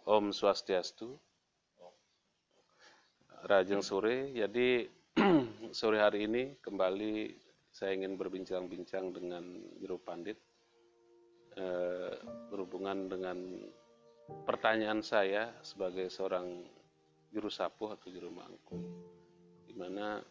Om Swastiastu, Rajeng Sore. Jadi sore hari ini kembali saya ingin berbincang-bincang dengan Juru Pandit berhubungan dengan pertanyaan saya sebagai seorang juru sapuh atau juru mangku, di mana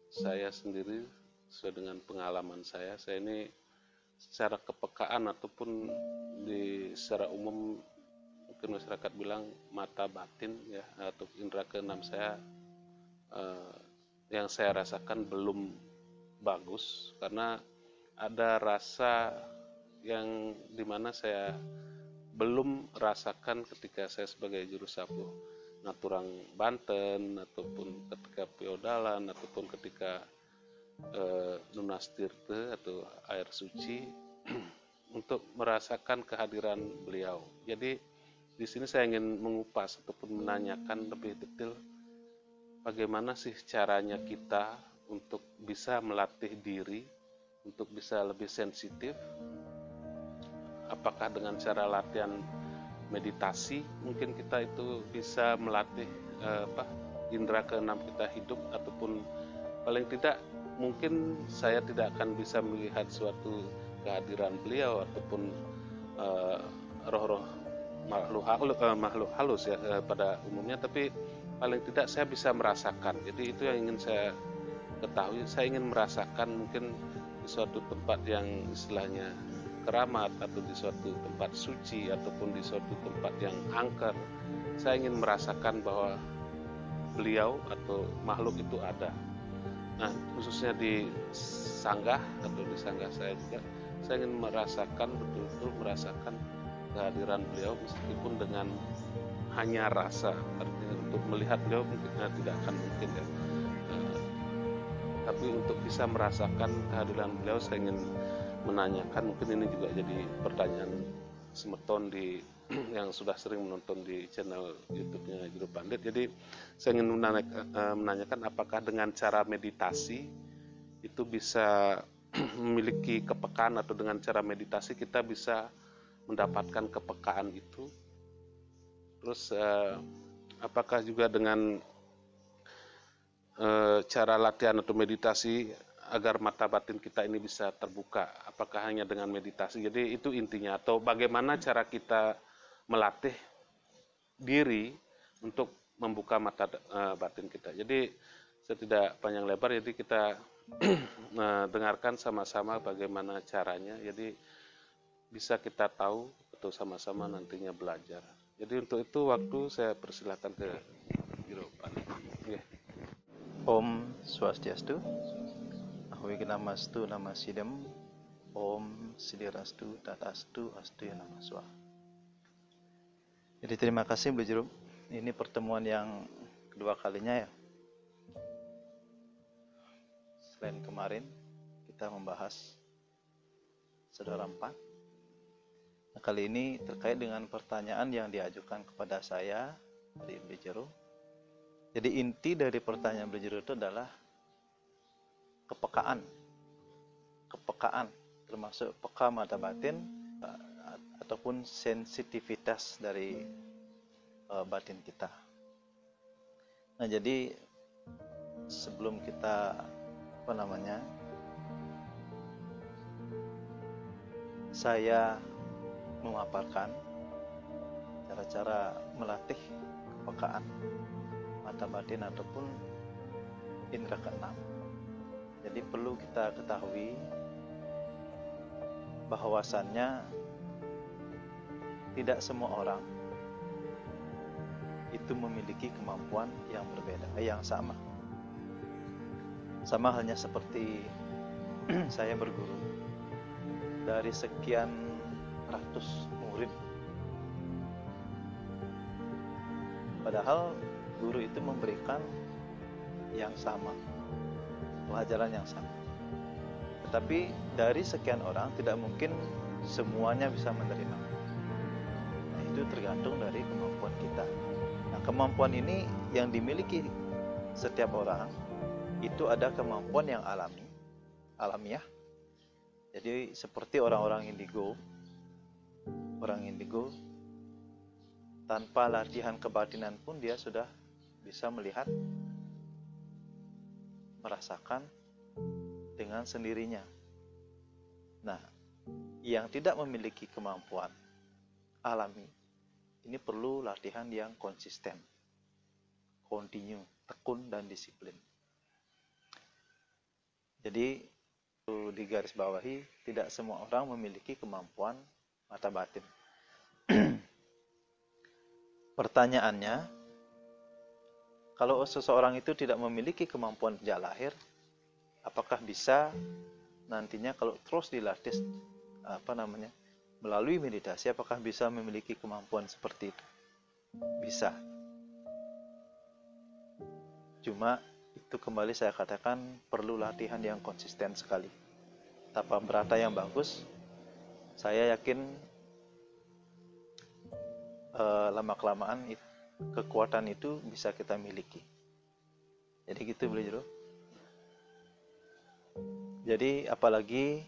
saya sendiri sesuai dengan pengalaman saya ini secara kepekaan ataupun secara umum mungkin masyarakat bilang mata batin ya, atau indera keenam saya yang saya rasakan belum bagus karena ada rasa yang dimana saya belum rasakan ketika saya sebagai juru sapuh Naturang Banten, ataupun ketika Piodalan, ataupun ketika Nunas Tirte atau air suci untuk merasakan kehadiran beliau. Jadi di sini saya ingin mengupas ataupun menanyakan lebih detail bagaimana sih caranya kita untuk bisa melatih diri untuk bisa lebih sensitif. Apakah dengan cara latihan meditasi mungkin kita itu bisa melatih indera keenam kita hidup, ataupun paling tidak mungkin saya tidak akan bisa melihat suatu kehadiran beliau ataupun roh-roh makhluk halus ya pada umumnya, tapi paling tidak saya bisa merasakan. Jadi itu yang ingin saya ketahui. Saya ingin merasakan mungkin di suatu tempat yang istilahnya keramat, atau di suatu tempat suci, ataupun di suatu tempat yang angker. Saya ingin merasakan bahwa beliau atau makhluk itu ada. Nah, khususnya di sanggah atau di sanggah saya juga, saya ingin merasakan, betul-betul merasakan kehadiran beliau meskipun dengan hanya rasa. Artinya untuk melihat beliau mungkin tidak akan mungkin ya. Tapi untuk bisa merasakan kehadiran beliau, saya ingin menanyakan, mungkin ini juga jadi pertanyaan semeton di yang sudah sering menonton di channel YouTube-nya Juru Pandit. Jadi saya ingin menanyakan apakah dengan cara meditasi itu bisa memiliki kepekaan, atau dengan cara meditasi kita bisa mendapatkan kepekaan itu. Terus apakah juga dengan cara latihan atau meditasi agar mata batin kita ini bisa terbuka, apakah hanya dengan meditasi? Jadi itu intinya, atau bagaimana cara kita melatih diri untuk membuka mata batin kita. Jadi saya tidak panjang lebar, jadi kita dengarkan sama-sama bagaimana caranya, jadi bisa kita tahu atau sama-sama nantinya belajar. Jadi untuk itu waktu saya persilahkan ke Juru Pandit. Yeah. Om Swastiastu, Ahwi Namastu Namasidam, Om Sidirastu Tatastu Astu Namaswa. Jadi terima kasih Bu Juru. Ini pertemuan yang kedua kalinya ya. Selain kemarin kita membahas Saudara Empat. Nah, kali ini terkait dengan pertanyaan yang diajukan kepada saya dari Bu Juru. Jadi inti dari pertanyaan Bu Juru itu adalah kepekaan, termasuk peka mata batin ataupun sensitivitas dari batin kita. Nah, jadi sebelum kita saya memaparkan cara-cara melatih kepekaan mata batin ataupun indera keenam. Jadi perlu kita ketahui bahwasannya tidak semua orang itu memiliki kemampuan yang berbeda, yang sama. Sama halnya seperti saya berguru, dari sekian ratus murid, padahal guru itu memberikan yang sama, pelajaran yang sama. Tetapi dari sekian orang tidak mungkin semuanya bisa menerima. Nah, itu tergantung dari kemampuan kita. Nah, kemampuan ini yang dimiliki setiap orang itu ada kemampuan yang alamiah. Jadi seperti orang-orang indigo tanpa latihan kebatinan pun dia sudah bisa melihat, merasakan dengan sendirinya. Nah, yang tidak memiliki kemampuan alami ini perlu latihan yang konsisten, kontinu, tekun dan disiplin. Jadi di garis bawahi, tidak semua orang memiliki kemampuan mata batin. Pertanyaannya, kalau seseorang itu tidak memiliki kemampuan sejak lahir, apakah bisa nantinya kalau terus dilatih melalui meditasi, apakah bisa memiliki kemampuan seperti itu? Bisa. Cuma itu kembali saya katakan perlu latihan yang konsisten sekali. Tapa berata yang bagus, saya yakin lama-kelamaan kekuatan itu bisa kita miliki. Jadi gitu Beli Jero. Jadi apalagi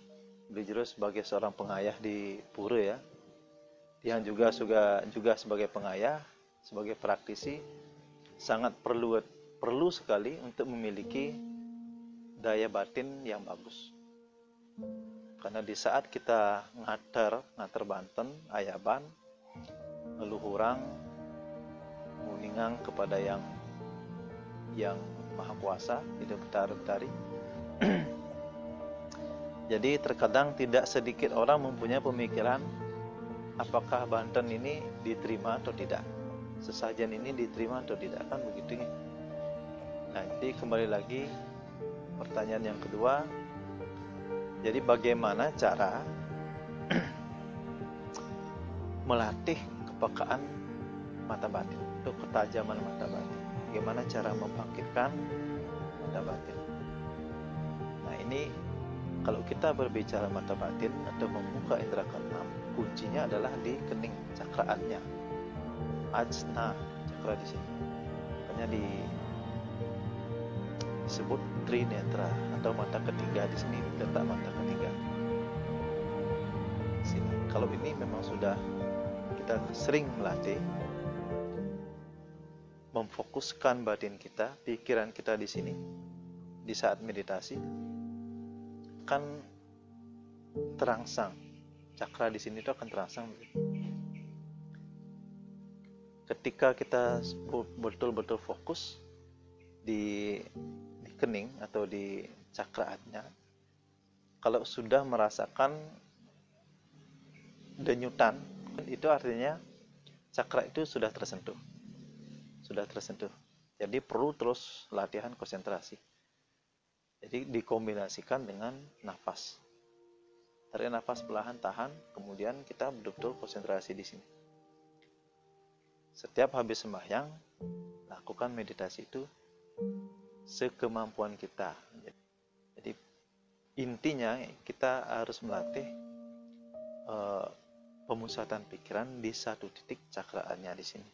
Beli Jero sebagai seorang pengayah di pura ya, yang juga sebagai pengayah, sebagai praktisi, sangat perlu sekali untuk memiliki daya batin yang bagus. Karena di saat kita ngater Banten, Ayaban, leluhurang, muningang kepada yang Maha Kuasa, tidak betari. Jadi terkadang tidak sedikit orang mempunyai pemikiran apakah Banten ini diterima atau tidak, sesajen ini diterima atau tidak, kan begitu ya. Nah, jadi kembali lagi pertanyaan yang kedua, jadi bagaimana cara melatih kepekaan mata batin atau ketajaman mata batin? Bagaimana cara membangkitkan mata batin? Nah, ini kalau kita berbicara mata batin atau membuka indera keenam, kuncinya adalah di kening cakraannya, ajna cakra di sini. Makanya disebut trinetra atau mata ketiga di sini, letak mata ketiga. Sini. Kalau ini memang sudah kita sering melatih, memfokuskan batin kita, pikiran kita di sini, di saat meditasi, akan terangsang. Cakra di sini itu akan terangsang. Ketika kita betul-betul fokus di kening atau di cakraannya, kalau sudah merasakan denyutan, itu artinya cakra itu sudah tersentuh. Jadi perlu terus latihan konsentrasi. Jadi dikombinasikan dengan nafas. Tarik nafas perlahan, tahan, kemudian kita betul-betul konsentrasi di sini. Setiap habis sembahyang, lakukan meditasi itu sekemampuan kita. Jadi intinya kita harus melatih pemusatan pikiran di satu titik cakraannya di sini.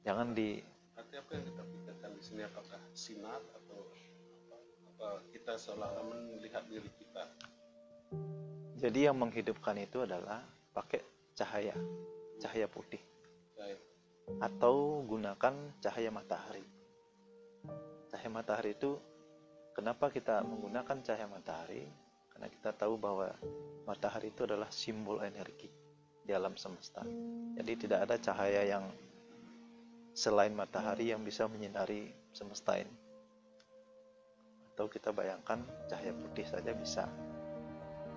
Jangan Arti apa yang kita pikirkan di sini, apakah sinar atau apa kita seolah-olah melihat diri kita? Jadi yang menghidupkan itu adalah pakai cahaya putih. Atau gunakan cahaya matahari. Cahaya matahari itu, kenapa kita menggunakan cahaya matahari? Karena kita tahu bahwa matahari itu adalah simbol energi di alam semesta. Jadi tidak ada cahaya yang selain matahari yang bisa menyinari semesta ini. Atau kita bayangkan cahaya putih saja bisa,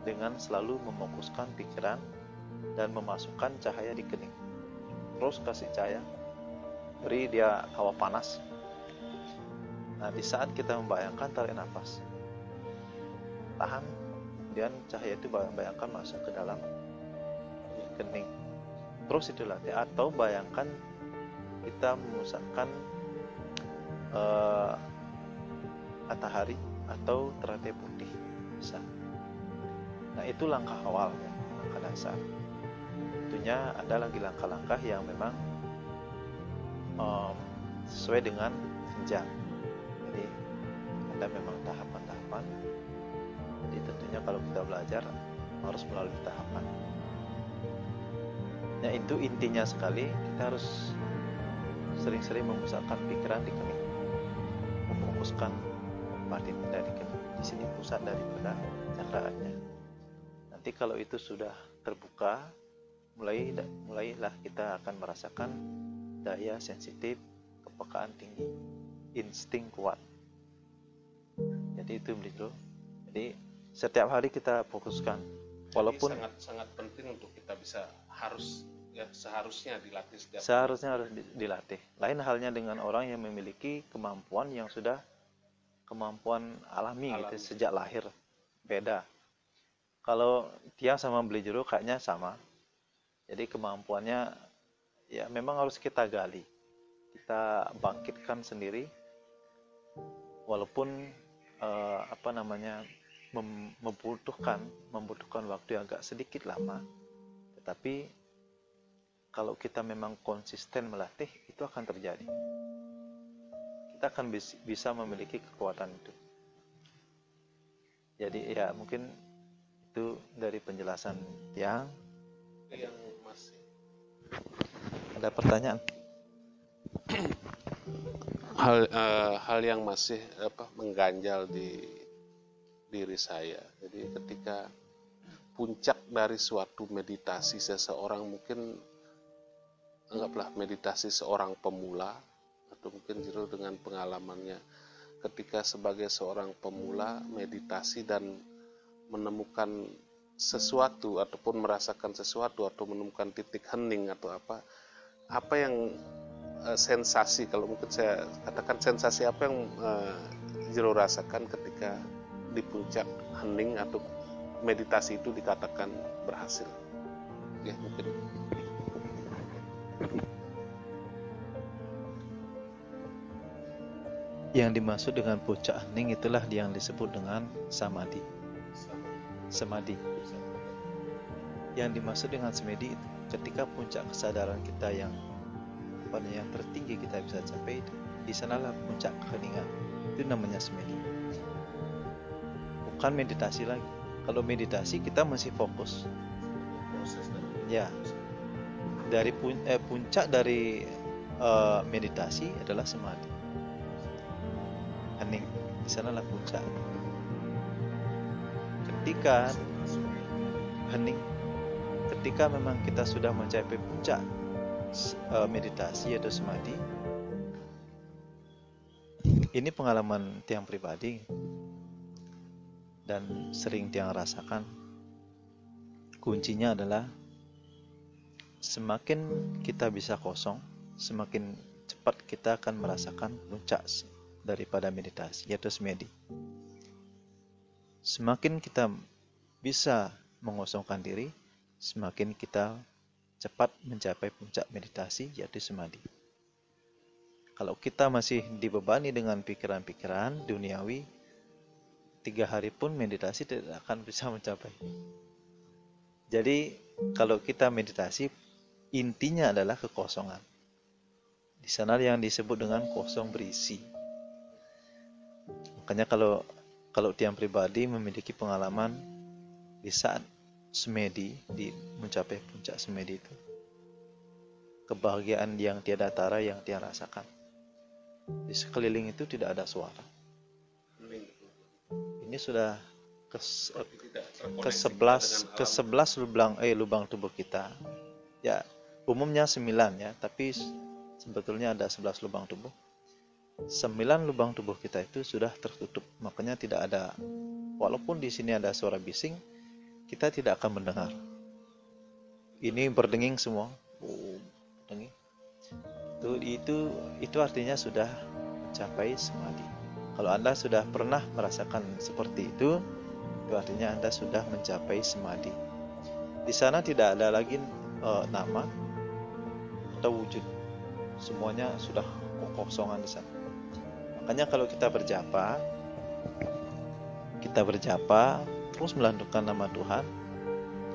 dengan selalu memfokuskan pikiran dan memasukkan cahaya di kening. Terus kasih cahaya, beri dia hawa panas. Nah, di saat kita membayangkan, tarik nafas, tahan, kemudian cahaya itu bayangkan masuk ke dalam kening. Terus itu latih. Atau bayangkan kita memusatkan matahari atau teratai putih, bisa. Nah, itu langkah awal ya, langkah dasar. Tentunya ada lagi langkah-langkah yang memang sesuai dengan jenjang. Jadi ada memang tahapan-tahapan. Jadi tentunya kalau kita belajar harus melalui tahapan. Makanya itu intinya sekali, kita harus sering-sering memusatkan pikiran di kening, memfokuskan batin dari kening. Di sini pusat daripada cakraannya. Nanti kalau itu sudah terbuka, mulailah kita akan merasakan daya sensitif, kepekaan tinggi, insting kuat. Jadi itu beliau. Jadi setiap hari kita fokuskan. Walaupun sangat penting untuk kita bisa seharusnya dilatih setiap harus dilatih. Lain halnya dengan orang yang memiliki kemampuan yang sudah kemampuan alami. Gitu, sejak lahir. Beda. Kalau Tiang sama beli jeruk kayaknya sama. Jadi kemampuannya ya memang harus kita gali. Kita bangkitkan sendiri. Walaupun membutuhkan waktu yang agak sedikit lama, tetapi kalau kita memang konsisten melatih, itu akan terjadi. Kita akan bisa memiliki kekuatan itu. Jadi ya mungkin itu dari penjelasan Tiang. Yang masih ada pertanyaan? Hal yang masih mengganjal di diri saya. Jadi ketika puncak dari suatu meditasi seseorang, mungkin anggaplah meditasi seorang pemula, atau mungkin Jero dengan pengalamannya ketika sebagai seorang pemula meditasi dan menemukan sesuatu ataupun merasakan sesuatu atau menemukan titik hening atau apa yang sensasi, kalau mungkin saya katakan sensasi apa yang Jero rasakan ketika di puncak hening atau meditasi itu dikatakan berhasil. Ya, mungkin yang dimaksud dengan puncak hening itulah yang disebut dengan samadhi. Yang dimaksud dengan samadhi itu ketika puncak kesadaran kita yang tertinggi kita bisa capai, di sanalah puncak keheningan. Itu namanya samadhi. Bukan meditasi lagi. Kalau meditasi kita masih fokus. Ya. Dari puncak dari meditasi adalah samadhi. Hening. Di sanalah puncak. Ketika hening, ketika memang kita sudah mencapai puncak meditasi atau samadhi, ini pengalaman Tiang pribadi dan sering Tiang rasakan. Kuncinya adalah semakin kita bisa kosong, semakin cepat kita akan merasakan puncak daripada meditasi, yaitu samadhi. Semakin kita bisa mengosongkan diri, semakin kita cepat mencapai puncak meditasi, yaitu samadhi. Kalau kita masih dibebani dengan pikiran-pikiran duniawi, 3 hari pun meditasi tidak akan bisa mencapai. Jadi kalau kita meditasi, intinya adalah kekosongan. Di sana yang disebut dengan kosong berisi. Makanya kalau Tiang pribadi memiliki pengalaman di saat samadhi, di mencapai puncak samadhi itu, kebahagiaan yang tiada tara yang Tiang rasakan. Di sekeliling itu tidak ada suara. Ini sudah ke-11 lubang tubuh kita. Ya, umumnya 9 ya, tapi sebetulnya ada 11 lubang tubuh. 9 lubang tubuh kita itu sudah tertutup. Makanya tidak ada, walaupun di sini ada suara bising, kita tidak akan mendengar. Ini berdenging semua. Denging. Itu artinya sudah mencapai samadhi. Kalau Anda sudah pernah merasakan seperti itu artinya Anda sudah mencapai samadhi. Di sana tidak ada lagi nama atau wujud. Semuanya sudah kekosongan di sana. Makanya kalau kita berjapa terus melantunkan nama Tuhan,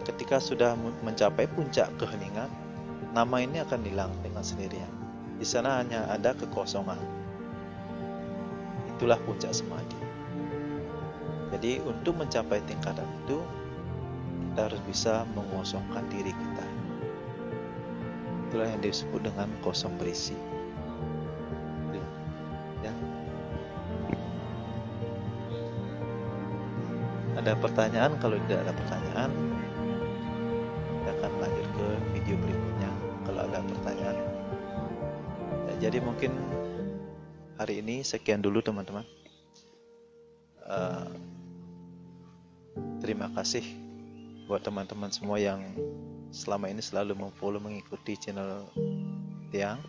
ketika sudah mencapai puncak keheningan, nama ini akan hilang dengan sendirinya. Di sana hanya ada kekosongan. Itulah puncak samadhi. Jadi untuk mencapai tingkatan itu, kita harus bisa mengosongkan diri kita. Itulah yang disebut dengan kosong berisi. Ya. Ada pertanyaan? Kalau tidak ada pertanyaan, kita akan lanjut ke video berikutnya. Kalau ada pertanyaan. Ya, jadi mungkin hari ini sekian dulu teman-teman. Terima kasih buat teman-teman semua yang selama ini selalu memfollow, mengikuti channel Tiang.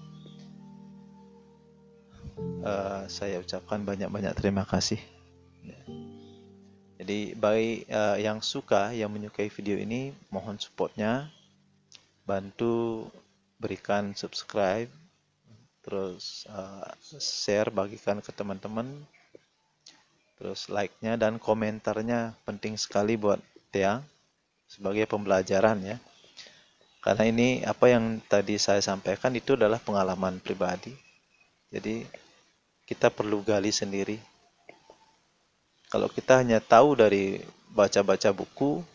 Saya ucapkan banyak-banyak terima kasih. Jadi bagi yang menyukai video ini, mohon supportnya, bantu berikan subscribe, terus share, bagikan ke teman-teman, terus like-nya dan komentarnya penting sekali buat Tiang sebagai pembelajaran ya. Karena ini apa yang tadi saya sampaikan itu adalah pengalaman pribadi. Jadi kita perlu gali sendiri. Kalau kita hanya tahu dari baca-baca buku,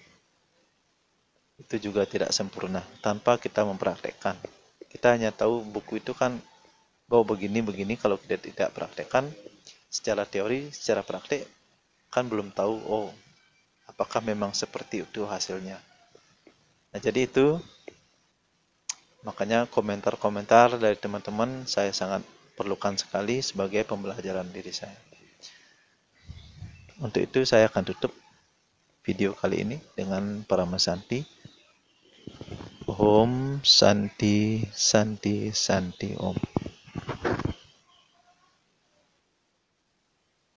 itu juga tidak sempurna tanpa kita mempraktekkan. Kita hanya tahu buku itu kan bahwa begini-begini, kalau kita tidak praktekkan secara teori, secara praktek kan belum tahu apakah memang seperti itu hasilnya. Nah, jadi itu makanya komentar-komentar dari teman-teman saya sangat perlukan sekali sebagai pembelajaran diri saya. Untuk itu saya akan tutup video kali ini dengan Parama Santi. Om Santi Santi Santi Om.